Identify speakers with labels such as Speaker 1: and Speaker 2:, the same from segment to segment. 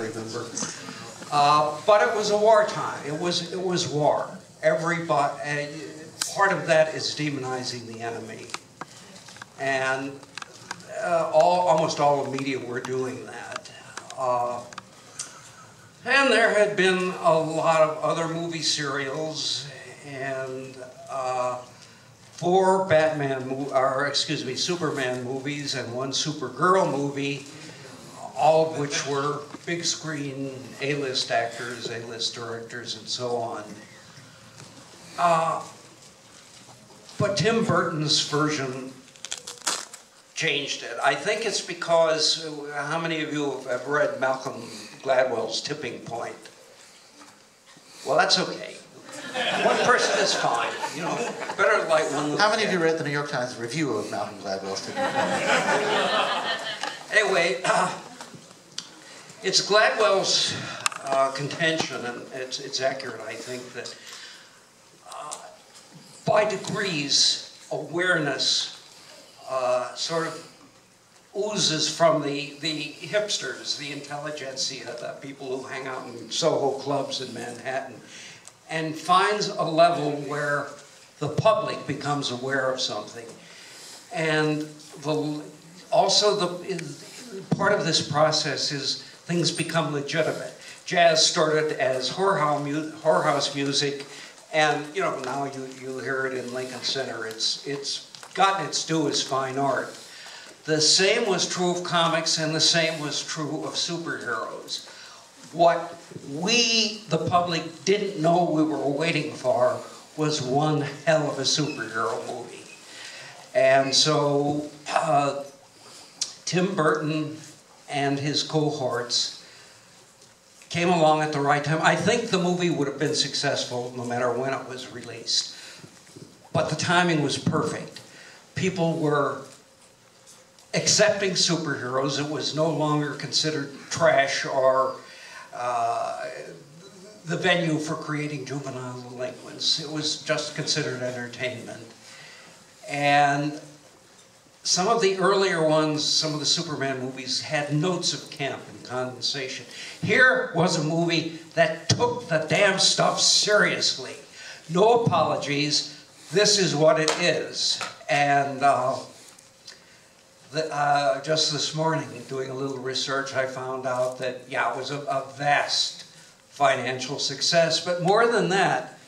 Speaker 1: remember. But it was a wartime. It was war. Everybody, part of that is demonizing the enemy, and almost all the media were doing that. And there had been a lot of other movie serials, and 4 Superman movies and 1 Supergirl movie, all of which were big screen A-list actors, A-list directors, and so on. But Tim Burton's version changed it. I think it's because, how many of you have read Malcolm Gladwell's Tipping Point? Well, that's okay. One person is fine. You know, better light one.
Speaker 2: How many of you read the New York Times review of Malcolm Gladwell's Tipping Point?
Speaker 1: Anyway, it's Gladwell's contention, and it's accurate, I think, that by degrees, awareness sort of oozes from the hipsters, the intelligentsia, the people who hang out in Soho clubs in Manhattan, and finds a level where the public becomes aware of something. And also part of this process is things become legitimate. Jazz started as whorehouse music, and you know, now you hear it in Lincoln Center. It's gotten its due as fine art. The same was true of comics, and the same was true of superheroes. What we, the public, didn't know we were waiting for was one hell of a superhero movie. And so Tim Burton and his cohorts came along at the right time. I think the movie would have been successful no matter when it was released. But the timing was perfect. People were accepting superheroes. It was no longer considered trash or the venue for creating juvenile delinquents. It was just considered entertainment. And some of the earlier ones, some of the Superman movies, had notes of camp and condensation. Here was a movie that took the damn stuff seriously. No apologies. This is what it is. And just this morning, doing a little research, I found out that, yeah, it was a vast financial success. But more than that,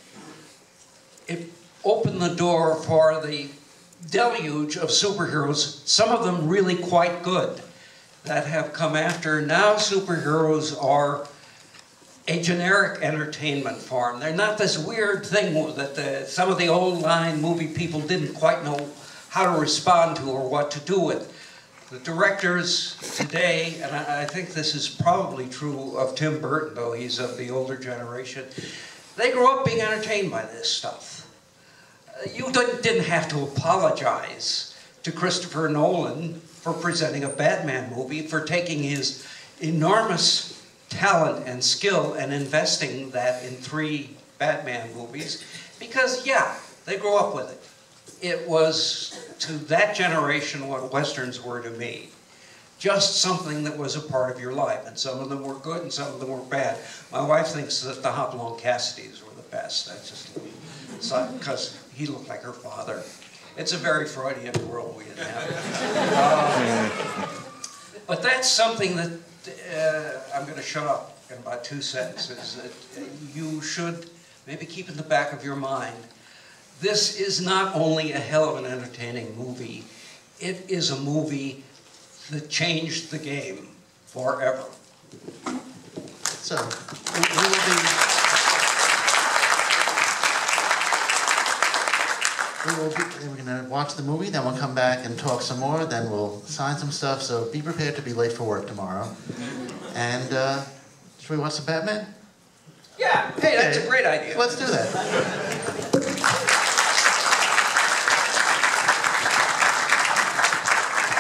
Speaker 1: it opened the door for the deluge of superheroes, some of them really quite good, that have come after. Now superheroes are a generic entertainment form. They're not this weird thing that some of the old line movie people didn't quite know how to respond to or what to do with. The directors today, and I think this is probably true of Tim Burton, though he's of the older generation, they grew up being entertained by this stuff. You didn't have to apologize to Christopher Nolan for presenting a Batman movie, for taking his enormous talent and skill and investing that in 3 Batman movies, because, yeah, they grew up with it. It was, to that generation, what Westerns were to me. Just something that was a part of your life, and some of them were good and some of them were bad. My wife thinks that the Hopalong Cassidys were the best. That's just because he looked like her father. It's a very Freudian world we inhabit. But that's something that I'm going to shut up in about 2 sentences, that you should maybe keep in the back of your mind. This is not only a hell of an entertaining movie, it is a movie that changed the game forever.
Speaker 2: So, we're going to watch the movie, then we'll come back and talk some more, then we'll sign some stuff, so be prepared to be late for work tomorrow. And, should we watch the Batman?
Speaker 1: Yeah, hey, that's a great idea.
Speaker 2: Let's do that.